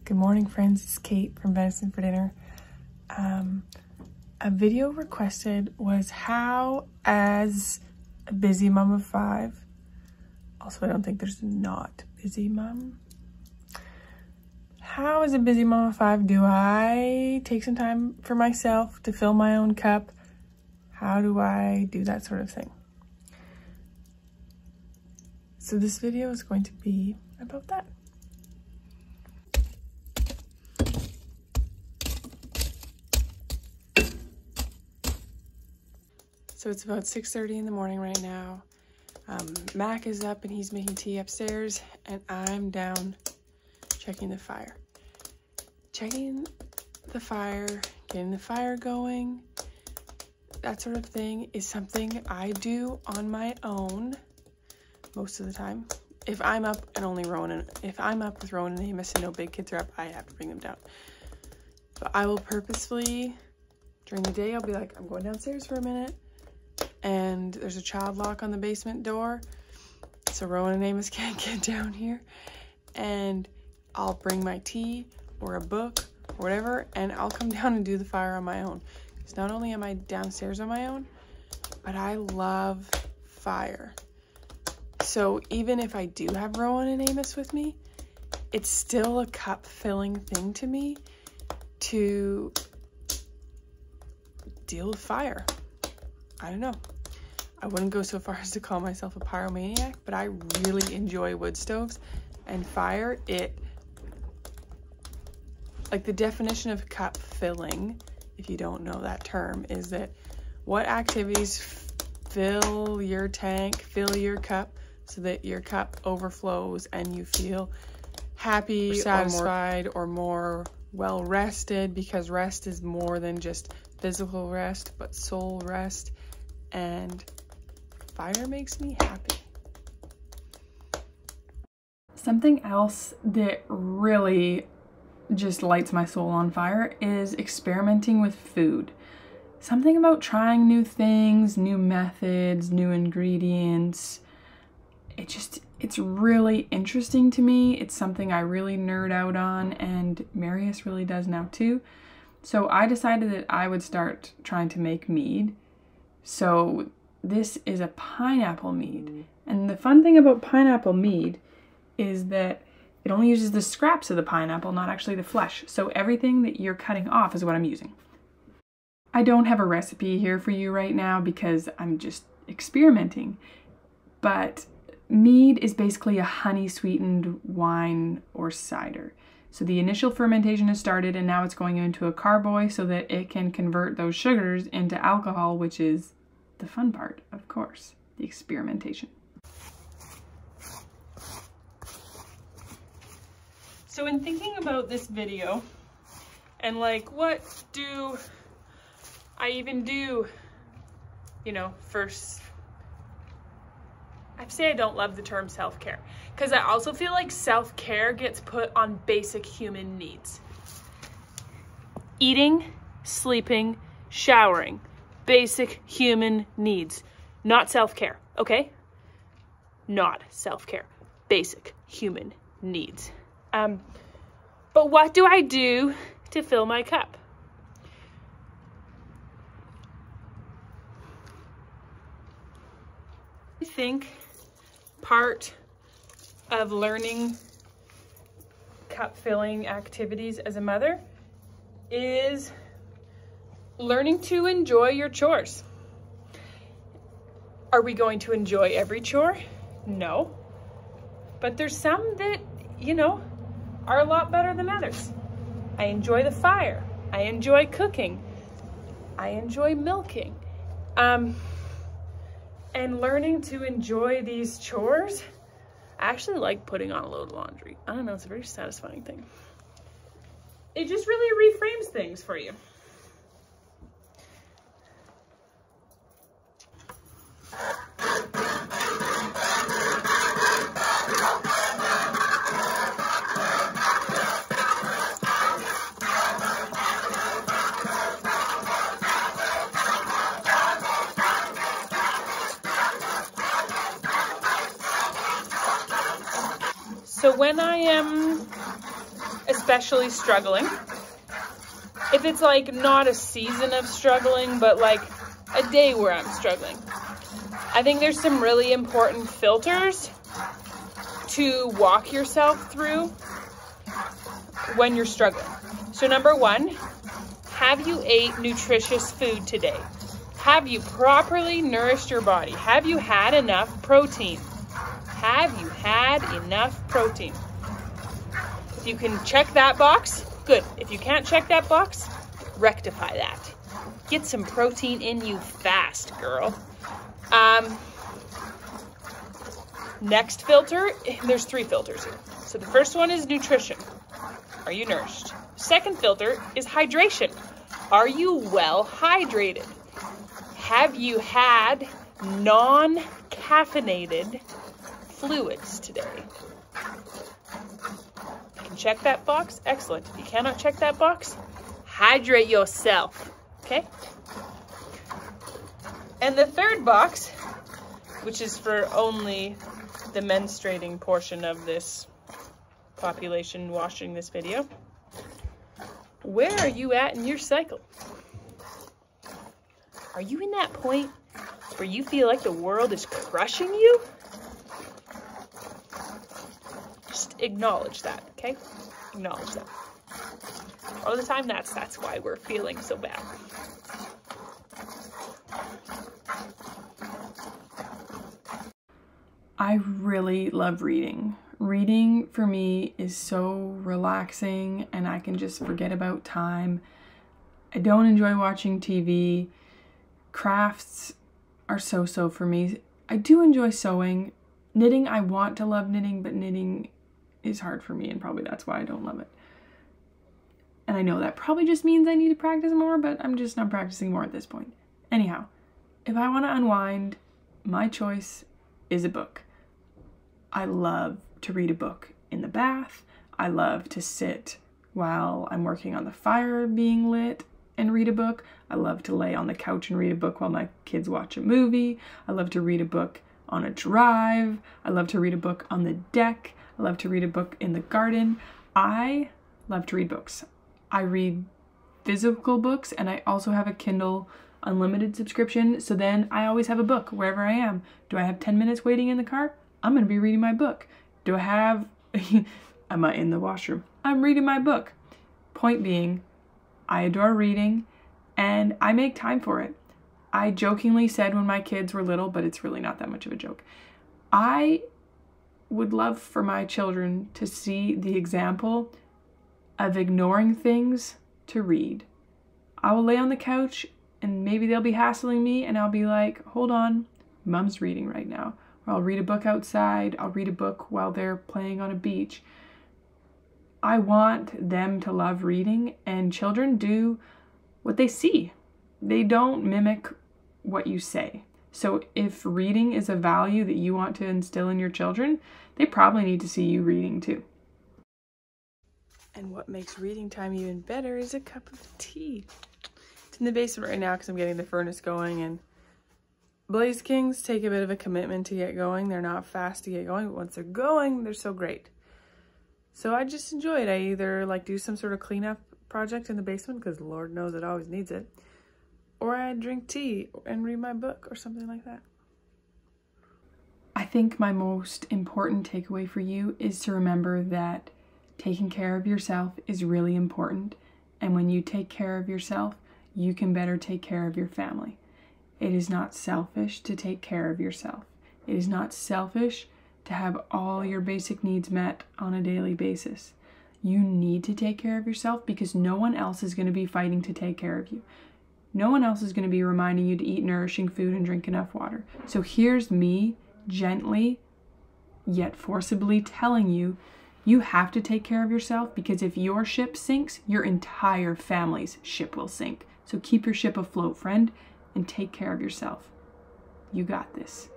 Good morning, friends. It's Kate from Venison for dinner. A video requested was how, as a busy mom of 5, also I don't think there's not busy mom, how as a busy mom of 5 do I take some time for myself to fill my own cup? How do I do that sort of thing? So this video is going to be about that. So it's about 6:30 in the morning right now. Mac is up and he's making tea upstairs, and I'm down checking the fire. Checking the fire, getting the fire going, that sort of thing is something I do on my own most of the time. If I'm up with Rowan and Amos and no big kids are up, I have to bring them down. But I will purposefully, during the day, I'll be like, I'm going downstairs for a minute. And there's a child lock on the basement door, so Rowan and Amos can't get down here. And I'll bring my tea or a book or whatever, and I'll come down and do the fire on my own. Because not only am I downstairs on my own, but I love fire. So even if I do have Rowan and Amos with me, it's still a cup-filling thing to me to deal with fire. I don't know. I wouldn't go so far as to call myself a pyromaniac, but I really enjoy wood stoves and fire. Like the definition of cup filling, if you don't know that term, is that what activities fill your tank, fill your cup, so that your cup overflows and you feel happy, satisfied, or more well rested, because rest is more than just physical rest, but soul rest. And fire makes me happy. Something else that really just lights my soul on fire is experimenting with food. Something about trying new things, new methods, new ingredients. It's really interesting to me. It's something I really nerd out on, and Marius really does now too. So I decided that I would start trying to make mead. So this is a pineapple mead. And the fun thing about pineapple mead is that it only uses the scraps of the pineapple, not actually the flesh. So everything that you're cutting off is what I'm using. I don't have a recipe here for you right now because I'm just experimenting. But mead is basically a honey sweetened wine or cider. So the initial fermentation has started, and now it's going into a carboy so that it can convert those sugars into alcohol, which is the fun part, of course, the experimentation. So in thinking about this video, and like, what do I even do, first, I'd say I don't love the term self-care, because I also feel like self-care gets put on basic human needs. Eating, sleeping, showering. Basic human needs. Not self-care, okay? Not self-care. Basic human needs. But what do I do to fill my cup? I think part of learning cup filling activities as a mother is learning to enjoy your chores. Are we going to enjoy every chore? No. But there's some that, are a lot better than others. I enjoy the fire. I enjoy cooking. I enjoy milking. And learning to enjoy these chores, I actually like putting on a load of laundry. I don't know, it's a very satisfying thing. It just really reframes things for you. So when I am especially struggling. If it's like not a season of struggling, but like a day where I'm struggling, I think there's some really important filters to walk yourself through when you're struggling. So number one, have you ate nutritious food today? Have you properly nourished your body? Have you had enough protein? Have you had enough protein? If you can check that box, good. If you can't check that box, rectify that. Get some protein in you fast, girl. Next filter, there's 3 filters here. So the first one is nutrition. Are you nourished? Second filter is hydration. Are you well hydrated? Have you had non-caffeinated fluids today? If you can check that box, excellent. If you cannot check that box, hydrate yourself, okay? And the third box, which is for only the menstruating portion of this population watching this video, where are you at in your cycle? Are you in that point where you feel like the world is crushing you? Just acknowledge that, okay? Acknowledge that. All the time, that's why we're feeling so bad. I really love reading. Reading for me is so relaxing and I can just forget about time. I don't enjoy watching TV. Crafts are so-so for me. I do enjoy sewing. Knitting, I want to love knitting, but knitting is hard for me and probably that's why I don't love it. And I know that probably just means I need to practice more, but I'm just not practicing more at this point. Anyhow, if I want to unwind, my choice is a book. I love to read a book in the bath. I love to sit while I'm working on the fire being lit and read a book. I love to lay on the couch and read a book while my kids watch a movie. I love to read a book on a drive. I love to read a book on the deck. I love to read a book in the garden. I love to read books. I read physical books and I also have a Kindle Unlimited subscription. So then I always have a book wherever I am. Do I have 10 minutes waiting in the car? I'm going to be reading my book. Do I have, am I in the washroom? I'm reading my book. Point being, I adore reading and I make time for it. I jokingly said when my kids were little, but it's really not that much of a joke. I would love for my children to see the example of ignoring things to read. I will lay on the couch and maybe they'll be hassling me and I'll be like, hold on, mom's reading right now. Or I'll read a book outside. I'll read a book while they're playing on a beach. I want them to love reading, and children do what they see. They don't mimic what you say. So if reading is a value that you want to instill in your children, they probably need to see you reading too. And what makes reading time even better is a cup of tea. It's in the basement right now because I'm getting the furnace going, and Blaze Kings take a bit of a commitment to get going. They're not fast to get going, but once they're going, they're so great. So I just enjoy it. I either like do some sort of cleanup project in the basement because Lord knows it always needs it, or I drink tea and read my book or something like that. I think my most important takeaway for you is to remember that taking care of yourself is really important. And when you take care of yourself, you can better take care of your family. It is not selfish to take care of yourself. It is not selfish to have all your basic needs met on a daily basis. You need to take care of yourself because no one else is going to be fighting to take care of you. No one else is going to be reminding you to eat nourishing food and drink enough water. So here's me gently yet forcibly telling you, you have to take care of yourself because if your ship sinks, your entire family's ship will sink. So keep your ship afloat, friend, and take care of yourself. You got this.